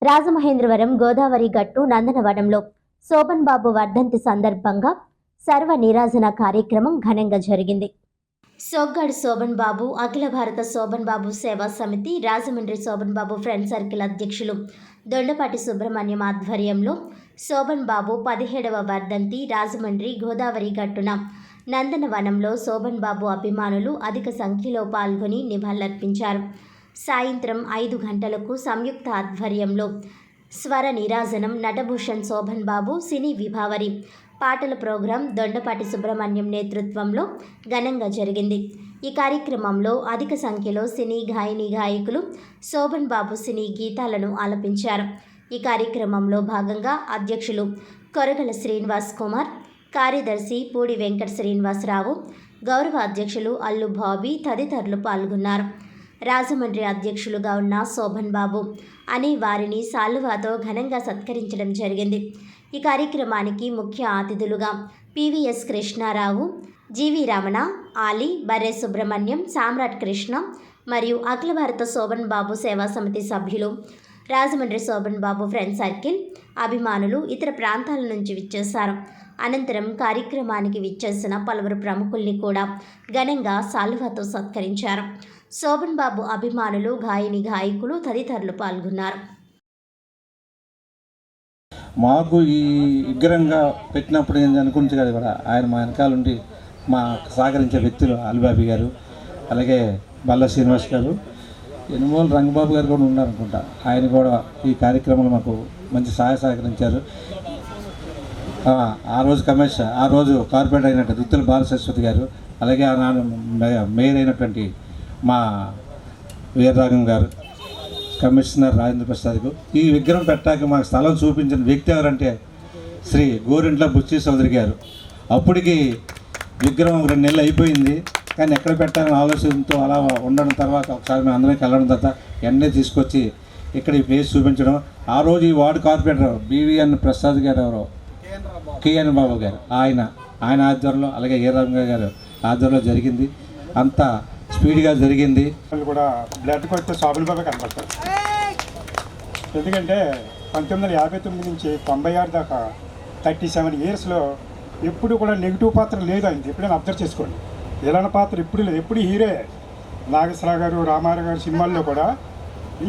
రాజమహేంద్రవరం గోదావరి గట్టు నందనవనంలో శోభన్ బాబు వర్ధంతి సందర్భంగా సర్వ నీరాజన కార్యక్రమం ఘనంగా జరిగింది. సోగ్గాడు శోభన్ బాబు అఖిల భారత శోభన్ బాబు సేవా సమితి రాజమండ్రి శోభన్ బాబు ఫ్రెండ్ సర్కిల్ అధ్యక్షులు దొండపాటి సుబ్రహ్మణ్యం ఆధ్వర్యంలో శోభన్ బాబు 17వ వర్ధంతి రాజమండ్రి గోదావరి గట్టున నందనవనంలో శోభన్ బాబు అభిమానులు అధిక సంఖ్యలో పాల్గొని నివాళులర్పించారు. సాయంత్రం 5 గంటలకు సంయుక్త ఆధ్వర్యంలో స్వర నీరాజనం నటభూషణ్ శోభన్ బాబు సినీ విభావరి పాటల ప్రోగ్రాం దొండపాటి సుబ్రహ్మణ్యం నేతృత్వంలో ఘనంగా జరిగింది. ఈ కార్యక్రమంలో అధిక సంఖ్యలో సినీ గాయకులు శోభన్ బాబు సినీ గీతాలను ఆలపించారు. ఈ కార్యక్రమంలో భాగంగా అధ్యక్షులు కొరగల శ్రీనివాస్ కుమార్, కార్యదర్శి పూడి వెంకట శ్రీనివాసరావు, గౌరవ అధ్యక్షులు అల్లు బాబీ తదితరులు పాల్గొన్నారు. రాజమండ్రి అధ్యక్షులుగా ఉన్న శోభన్ బాబు అనే వారిని శాలువాతో ఘనంగా సత్కరించడం జరిగింది. ఈ కార్యక్రమానికి ముఖ్య అతిథులుగా పివిఎస్ కృష్ణారావు, జీవి రమణ, ఆలీ, బర్రె సుబ్రహ్మణ్యం, సామ్రాట్ కృష్ణ మరియు అఖిల భారత శోభన్ బాబు సేవా సమితి సభ్యులు, రాజమండ్రి శోభన్ బాబు ఫ్రెండ్ సర్కిల్ అభిమానులు ఇతర ప్రాంతాల నుంచి విచ్చేశారు. అనంతరం కార్యక్రమానికి విచ్చేసిన పలువురు ప్రముఖుల్ని కూడా ఘనంగా శాలువాతో సత్కరించారు. శోభన్ బాబు అభిమానులు, గాయకులు తదితరులు పాల్గొన్నారు. మాకు ఈ విగ్రహంగా పెట్టినప్పుడు నేను అనుకుంటున్నాను కూడా ఆయన మా వెనకాల ఉండి మా సహకరించే వ్యక్తులు అల్బాబీ గారు, అలాగే బల్ల శ్రీనివాస్ గారు, ఎనుమోలు రంగబాబు గారు కూడా ఉన్నారనుకుంటా. ఆయన కూడా ఈ కార్యక్రమంలో మాకు మంచి సహకరించారు. ఆ రోజు ఆ రోజు కార్పొరేటర్ అయినట్టు దుత్తుల బాలసరస్వతి గారు, అలాగే మేయర్ అయినటువంటి మా వీరరాఘం గారు, కమిషనర్ రాజేంద్ర ప్రసాద్కు ఈ విగ్రహం పెట్టాక మాకు స్థలం చూపించిన వ్యక్తి ఎవరంటే శ్రీ గోరింట్ల బుచ్చి చౌదరి గారు. అప్పటికి విగ్రహం 2 నెలలు అయిపోయింది, కానీ ఎక్కడ పెట్టాలని ఆలోచనతో అలా ఉండడం తర్వాత ఒకసారి మేము అందరం వెళ్ళడం తర్వాత ఎండే తీసుకొచ్చి ఇక్కడ ఈ ప్లేస్ చూపించడం. ఆ రోజు ఈ వార్డు కార్పొరేటర్ బివిఎన్ ప్రసాద్ గారు ఎవరో కేఎన్ బాబు గారు ఆయన ఆధ్వర్యంలో, అలాగే వీరరాఘం గారు ఆధ్వర్యంలో జరిగింది. అంతా స్పీడ్గా జరిగింది. కూడా బ్లడ్కి వస్తే శోభన్ బాబే కనపడతారు. ఎందుకంటే 1959 నుంచి 96 దాకా 37 ఇయర్స్లో ఎప్పుడు కూడా నెగిటివ్ పాత్ర లేదు ఆయనకి. ఎప్పుడైనా అబ్జర్వ్ చేసుకోండి, ఇలాంటి పాత్ర ఎప్పుడు లేదు. ఎప్పుడు హీరో. నాగేశ్వరరావు గారు, రామారావు గారు సినిమాల్లో కూడా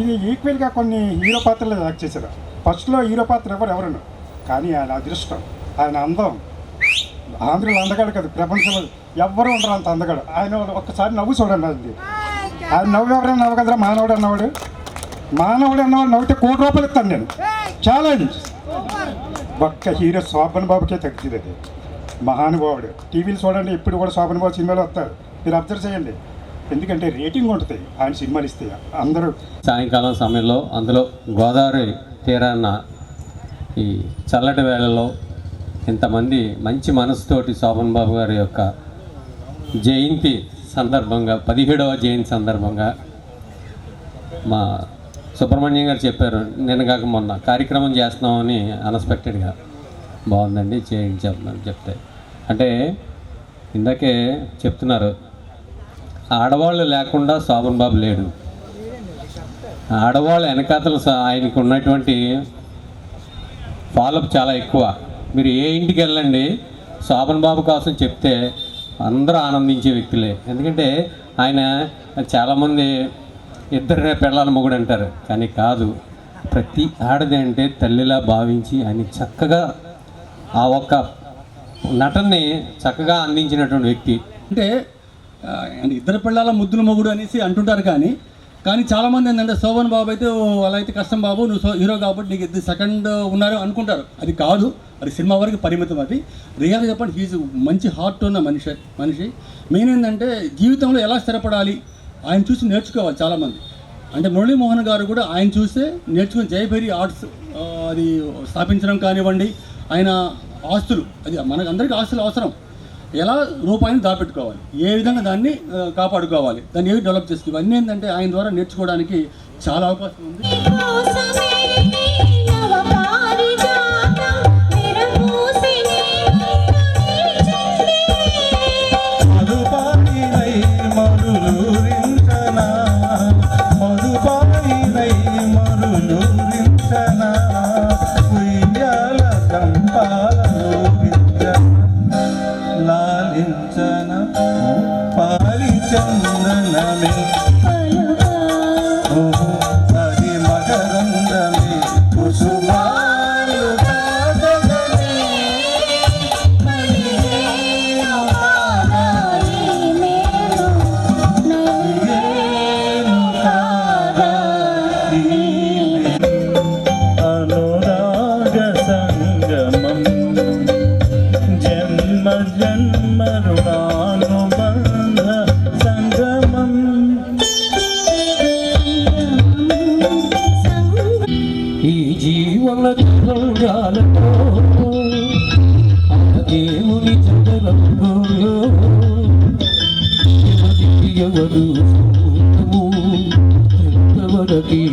ఇది ఈక్వల్గా కొన్ని హీరో పాత్రలు యాక్ట్ చేశారు. ఫస్ట్లో హీరో పాత్ర ఎవరు, కానీ ఆయన అదృష్టం, ఆయన అందం. ఆంధ్రలో అందగాడు కదా, ప్రపంచంలో ఎవ్వరూ ఉండరు అంత అందగాడు. ఆయన ఒక్కసారి నవ్వు చూడండి. అది ఆయన నవ్వు ఎవరైనా నవ్వగలరా? మానవుడు అన్నవాడు నవ్వితే ₹1,00,00,000 ఇస్తాను నేను. ఛాలెంజ్. ఒక్క హీరో శోభన్ బాబుకే తగ్గుతుంది. అది మహానుభావుడు. టీవీలు చూడండి, ఇప్పుడు కూడా శోభన్ బాబు సినిమాలు వస్తారు, మీరు అబ్జర్వ్ చేయండి. ఎందుకంటే రేటింగ్ ఉంటుంది ఆయన సినిమాలు ఇస్తే. అందరూ సాయంకాలం సమయంలో అందులో గోదావరి తీరాన ఈ చల్లటి వేళల్లో ఇంతమంది మంచి మనసుతోటి శోభన్ బాబు గారి యొక్క జయంతి సందర్భంగా 17వ జయంతి సందర్భంగా మా సుబ్రహ్మణ్యం గారు చెప్పారు, నేను కాక మొన్న కార్యక్రమం చేస్తున్నామని అన్ఎక్స్పెక్టెడ్గా. బాగుందండి, చేయండి చెప్తే అంటే ఇందాకే చెప్తున్నారు, ఆడవాళ్ళు లేకుండా శోభన్ బాబు లేడు. ఆడవాళ్ళు వెనకాతలు ఆయనకు ఉన్నటువంటి ఫాలోఅప్ చాలా ఎక్కువ. మీరు ఏ ఇంటికి వెళ్ళండి, శోభన్ బాబు కోసం చెప్తే అందరూ ఆనందించే వ్యక్తులే. ఎందుకంటే ఆయన చాలామంది ఇద్దరు పిల్లల మొగుడు అంటారు, కానీ కాదు, ప్రతి ఆడది అంటే తల్లిలా భావించి ఆయన చక్కగా ఆ ఒక్క నటనని చక్కగా అందించినటువంటి వ్యక్తి. అంటే ఇద్దరు పిల్లల ముద్దుల మొగుడు అనేసి అంటుంటారు, కానీ చాలామంది ఏంటంటే శోభన్ బాబు అయితే అలా అయితే కష్టం బాబు, నువ్వు హీరో కాబట్టి నీకు ఇద్దరు సెకండ్ ఉన్నారు అనుకుంటారు. అది కాదు, అది సినిమా వరకు పరిమితం. అది రియల్గా చెప్పండి, హీజ్ మంచి హార్ట్ ఉన్న మనిషి. మెయిన్ ఏంటంటే జీవితంలో ఎలా స్థిరపడాలి ఆయన చూసి నేర్చుకోవాలి చాలామంది. అంటే మురళీమోహన్ గారు కూడా ఆయన చూస్తే నేర్చుకుని జయభేరి ఆర్ట్స్ అది స్థాపించడం కానివ్వండి, ఆయన ఆస్తులు, అది మనకు అందరికీ ఆస్తులు అవసరం. ఎలా రూపాయిని దాపెట్టుకోవాలి, ఏ విధంగా దాన్ని కాపాడుకోవాలి, దాన్ని ఏవి డెవలప్ చేసుకోవాలి, ఇవన్నీ ఏంటంటే ఆయన ద్వారా నేర్చుకోవడానికి చాలా అవకాశం ఉంది. ఊగన ఉయ్యాల దంపాలను లాలించన పారిచందనమే అది మకరందమే కుసుమాలు కాదనమే అనురాగ సంగమం జన్మ జన్మ రుణానుబంధ సంగమం ఈ జీవన రంగాలలో దేవుని చంద్రంలో ఎవరు ఎంతవరకి